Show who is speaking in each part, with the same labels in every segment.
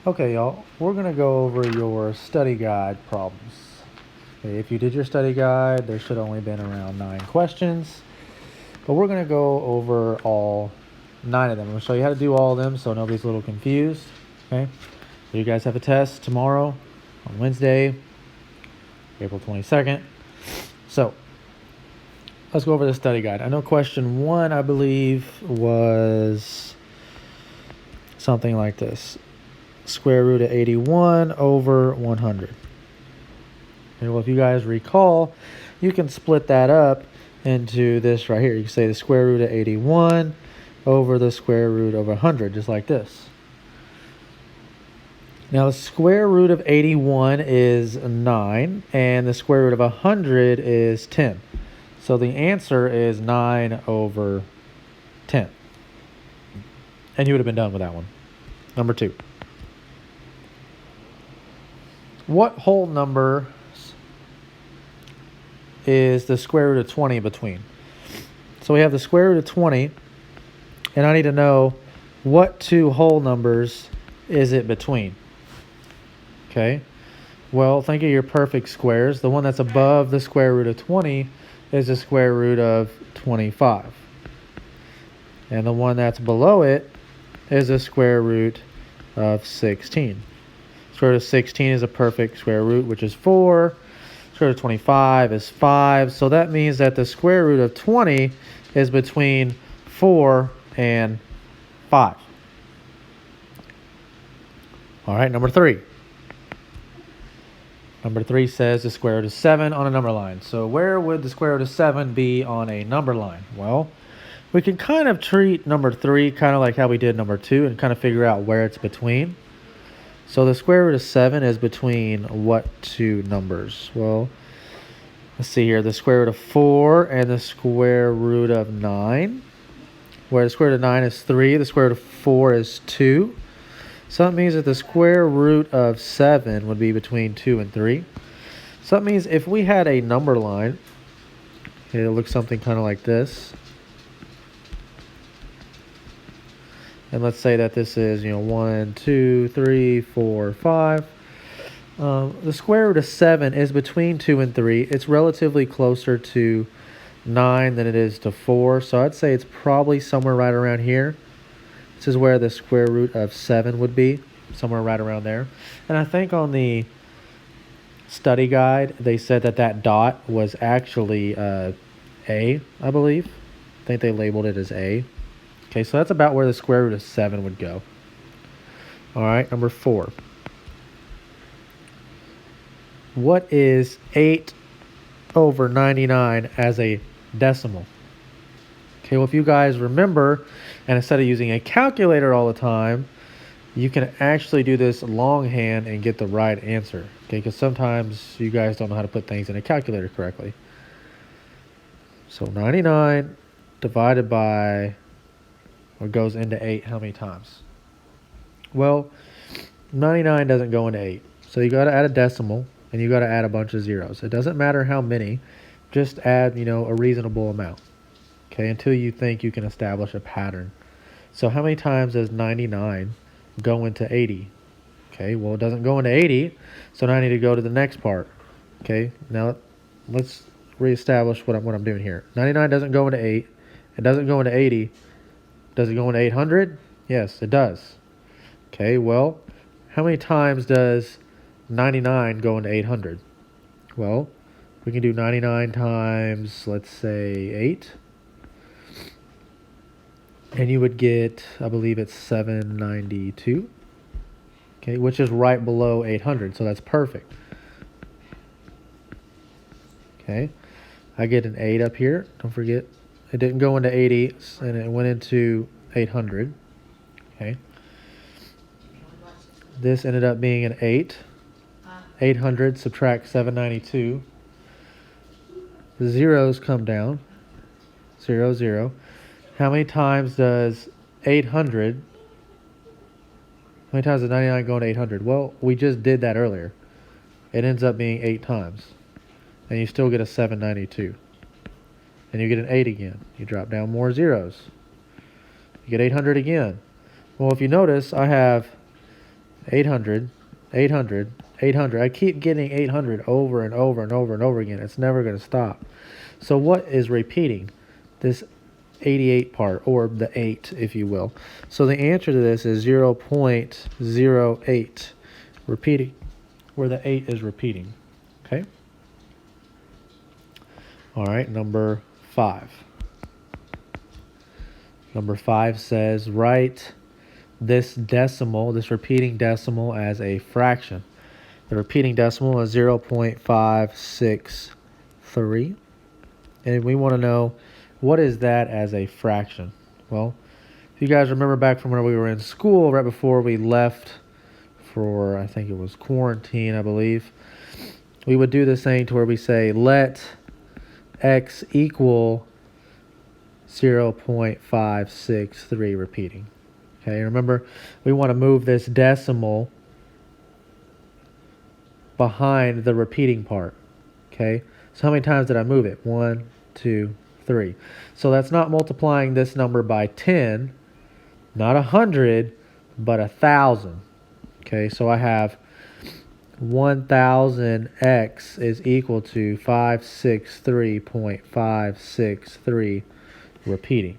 Speaker 1: Okay, y'all, we're going to go over your study guide problems. Okay, if you did your study guide, there should only been around 9 questions, but we're going to go over all 9 of them. I'm going to show you how to do all of them so nobody's a little confused. Okay, so you guys have a test tomorrow on Wednesday, April 22nd. So let's go over the study guide. I know question 1, I believe, was something like this. Square root of 81 over 100. Okay, well, if you guys recall, you can split that up into this right here. You can say the square root of 81 over the square root of 100, just like this. Now, the square root of 81 is 9, and the square root of 100 is 10. So the answer is 9 over 10. And you would have been done with that one. Number 2. What whole number is the square root of 20 between? So we have the square root of 20, and I need to know what 2 whole numbers is it between. Okay, well, think of your perfect squares. The one that's above the square root of 20 is the square root of 25. And the one that's below it is the square root of 16. Square root of 16 is a perfect square root, which is 4. Square root of 25 is 5. So that means that the square root of 20 is between 4 and 5. All right, number 3. Number 3 says the square root of 7 on a number line. So where would the square root of 7 be on a number line? Well, we can kind of treat number 3 kind of like how we did number 2 and kind of figure out where it's between. So the square root of 7 is between what 2 numbers? Well, let's see here. The square root of 4 and the square root of 9. Where the square root of 9 is 3, the square root of 4 is 2. So that means that the square root of 7 would be between 2 and 3. So that means if we had a number line, it looks something kind of like this. And let's say that this is, 1, 2, 3, 4, 5. The square root of 7 is between 2 and 3. It's relatively closer to 9 than it is to 4. So I'd say it's probably somewhere right around here. This is where the square root of 7 would be, somewhere right around there. And I think on the study guide, they said that that dot was actually A, I believe. I think they labeled it as A. Okay, so that's about where the square root of 7 would go. All right, number 4. What is 8 over 99 as a decimal? Okay, well, if you guys remember, and instead of using a calculator all the time, you can actually do this longhand and get the right answer. Okay, because sometimes you guys don't know how to put things in a calculator correctly. So 99 divided by, or goes into 8 how many times? Well, 99 doesn't go into 8. So you got to add a decimal, and you got to add a bunch of zeros. It doesn't matter how many, just add, a reasonable amount. Okay, until you think you can establish a pattern. So how many times does 99 go into 80? Okay, well, it doesn't go into 80, so now I need to go to the next part. Okay, now let's reestablish what I'm doing here. 99 doesn't go into 8. It doesn't go into 80. Does it go into 800? Yes, it does. Okay, well, how many times does 99 go into 800? Well, we can do 99 times, let's say, 8. And you would get, I believe it's 792. Okay, which is right below 800, so that's perfect. Okay, I get an 8 up here. Don't forget, it didn't go into 80, and it went into 800. Okay. This ended up being an 8. 800 subtract 792. The zeros come down. 0, 0. How many times does 800, how many times does 99 go into 800? Well, we just did that earlier. It ends up being 8 times. And you still get a 792. And you get an 8 again. You drop down more zeros. You get 800 again. Well, if you notice, I have 800, 800, 800. I keep getting 800 over and over and over and over again. It's never going to stop. So what is repeating? This 88 part, or the 8, if you will. So the answer to this is 0.08 repeating, where the 8 is repeating. Okay? All right, number 5. Number 5 says write this decimal, this repeating decimal, as a fraction. The repeating decimal is 0.563. And we want to know, what is that as a fraction? Well, if you guys remember back from when we were in school, right before we left for, I think it was quarantine, I believe, we would do this thing to where we say, let x equal 0.563 repeating. Okay, remember, we want to move this decimal behind the repeating part. Okay, so how many times did I move it? 1, 2, 3. So that's not multiplying this number by 10, not 100, but 1,000. Okay, so I have 1,000x is equal to 563.563 repeating.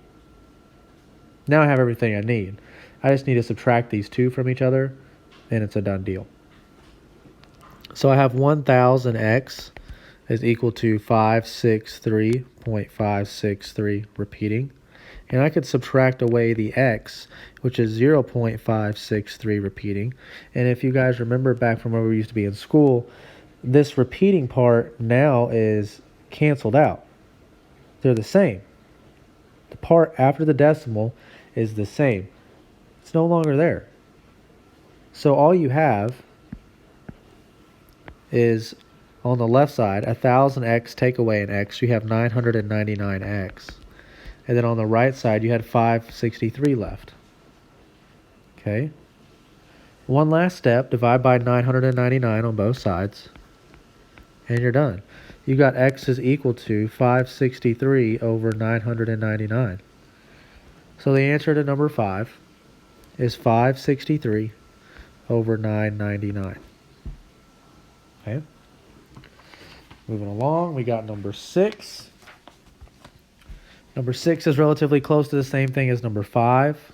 Speaker 1: Now I have everything I need. I just need to subtract these two from each other, and it's a done deal. So I have 1,000x is equal to 563.563 repeating. And I could subtract away the x, which is 0.563 repeating. And if you guys remember back from where we used to be in school, this repeating part now is canceled out. They're the same. The part after the decimal is the same. It's no longer there. So all you have is, on the left side, 1,000x, take away an x, you have 999x. And then on the right side, you had 563 left. Okay. One last step, divide by 999 on both sides, and you're done. You got x is equal to 563 over 999. So the answer to number 5 is 563 over 999. Okay. Moving along, we got number 6. Number 6 is relatively close to the same thing as number 5.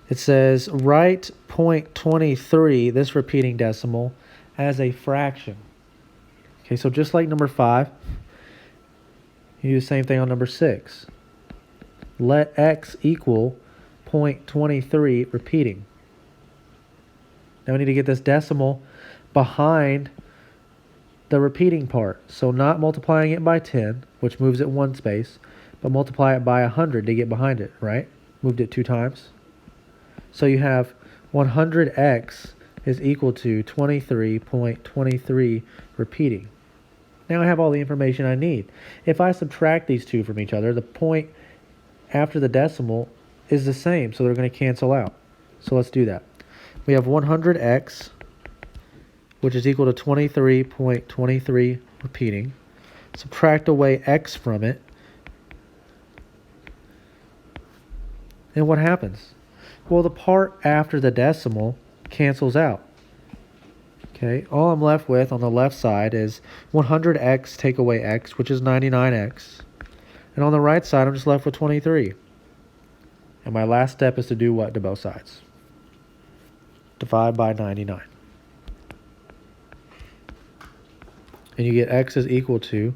Speaker 1: It says write 0.23, this repeating decimal, as a fraction. Okay, so just like number 5, you do the same thing on number 6. Let x equal 0.23 repeating. Now we need to get this decimal behind the repeating part. So not multiplying it by 10, which moves it one space, but multiply it by 100 to get behind it, right? Moved it 2 times. So you have 100x is equal to 23.23 repeating. Now I have all the information I need. If I subtract these two from each other, the point after the decimal is the same, so they're going to cancel out. So let's do that. We have 100x, which is equal to 23.23 repeating. Subtract away x from it. And what happens? Well, the part after the decimal cancels out. Okay, all I'm left with on the left side is 100x take away x, which is 99x. And on the right side, I'm just left with 23. And my last step is to do what to both sides? Divide by 99. And you get x is equal to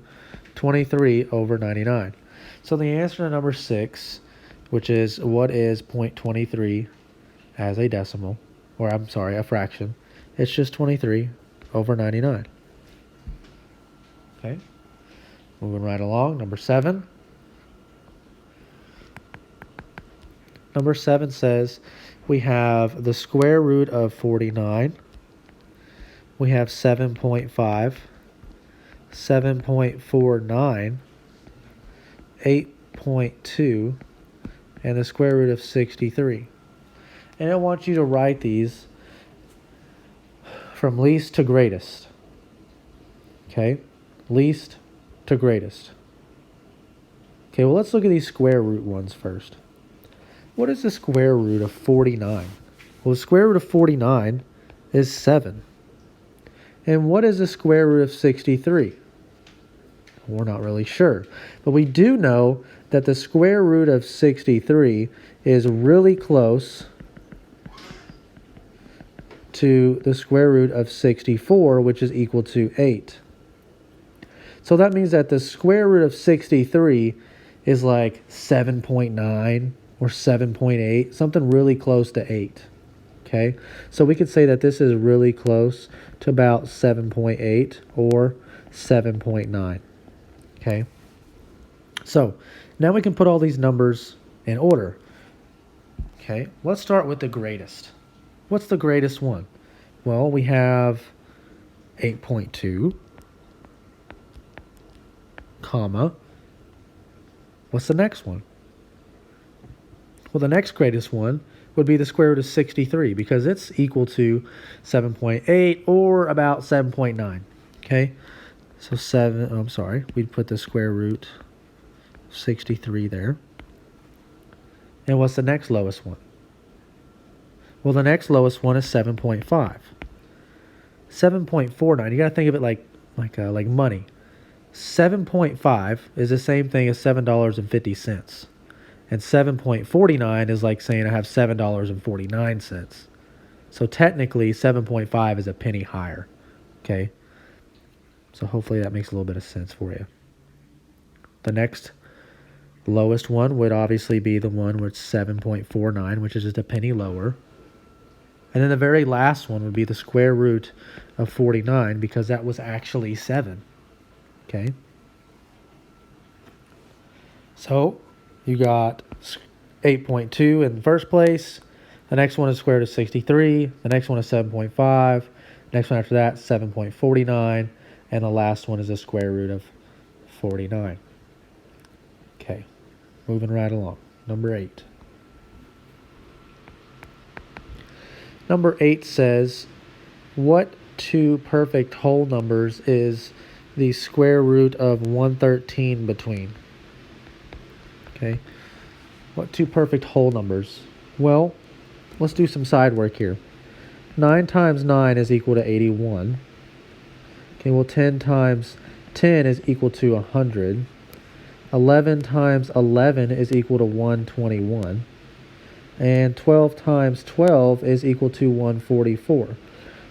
Speaker 1: 23 over 99. So the answer to number 6, which is what is 0.23 as a decimal, or I'm sorry, a fraction, it's just 23 over 99. Okay, moving right along, number 7. Number 7 says we have the square root of 49. We have 7.5, 7.49, 8.2, and the square root of 63. And I want you to write these from least to greatest. Okay? Least to greatest. Okay, well, let's look at these square root ones first. What is the square root of 49? Well, the square root of 49 is 7. And what is the square root of 63? We're not really sure. But we do know that the square root of 63 is really close to the square root of 64, which is equal to 8. So that means that the square root of 63 is like 7.9 or 7.8, something really close to 8. Okay, so we could say that this is really close to about 7.8 or 7.9. Okay, so now we can put all these numbers in order. Okay, let's start with the greatest. What's the greatest one? Well, we have 8.2, comma. What's the next one? Well, the next greatest one would be the square root of 63 because it's equal to 7.8 or about 7.9. Okay, so we'd put the square root of 63 there. And what's the next lowest one? Well, the next lowest one is 7.5. 7.49. You got to think of it like money. 7.5 is the same thing as $7.50. And 7.49 is like saying I have $7.49. So technically 7.5 is a penny higher. Okay? So hopefully that makes a little bit of sense for you. The next lowest one would obviously be the one where it's 7.49, which is just a penny lower. And then the very last one would be the square root of 49 because that was actually 7. Okay? So you got 8.2 in the first place. The next one is square root of 63. The next one is 7.5. Next one after that, 7.49. And the last one is the square root of 49. Okay, moving right along. Number 8. Number 8 says, what two perfect whole numbers is the square root of 113 between? Okay, what two perfect whole numbers? Well, let's do some side work here. 9 times 9 is equal to 81. Okay, well 10 times 10 is equal to 100. 11 times 11 is equal to 121. And 12 times 12 is equal to 144.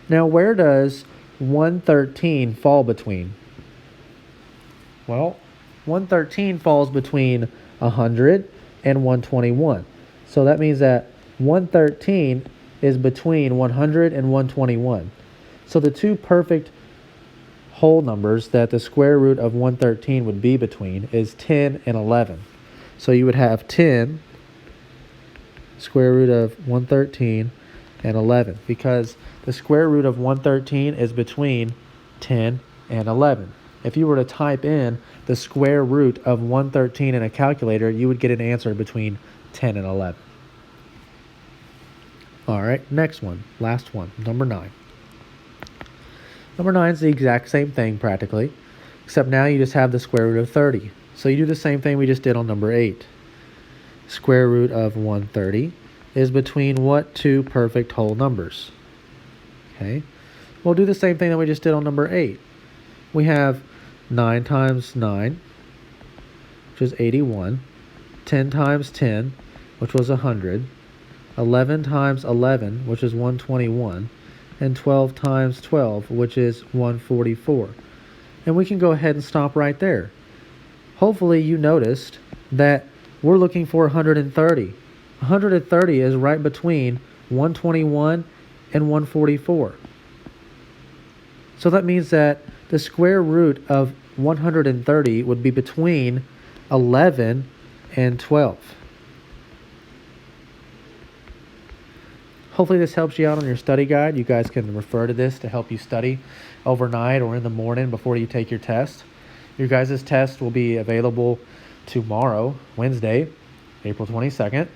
Speaker 1: Now, where does 113 fall between? Well, 113 falls between 100 and 121. So that means that 113 is between 100 and 121. So the two perfect whole numbers that the square root of 113 would be between is 10 and 11. So you would have 10 square root of 113 and 11 because the square root of 113 is between 10 and 11. If you were to type in the square root of 113 in a calculator, you would get an answer between 10 and 11. All right, next one, last one, number 9. Number 9 is the exact same thing practically, except now you just have the square root of 30. So you do the same thing we just did on number 8. Square root of 130 is between what two perfect whole numbers? Okay, we'll do the same thing that we just did on number 8. We have 9 times 9, which is 81. 10 times 10, which was 100. 11 times 11, which is 121. And 12 times 12, which is 144. And we can go ahead and stop right there. Hopefully you noticed that we're looking for 130. 130 is right between 121 and 144. So that means that the square root of 130 would be between 11 and 12. Hopefully this helps you out on your study guide. You guys can refer to this to help you study overnight or in the morning before you take your test. Your guys' test will be available tomorrow, Wednesday, April 22nd,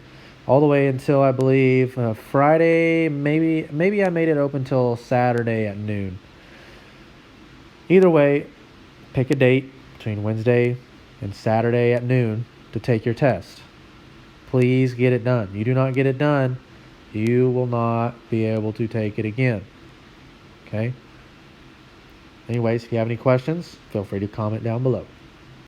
Speaker 1: all the way until I believe Friday. Maybe I made it open till Saturday at noon. Either way, pick a date between Wednesday and Saturday at noon to take your test. Please get it done. You do not get it done, you will not be able to take it again. Okay? Anyways, if you have any questions, feel free to comment down below.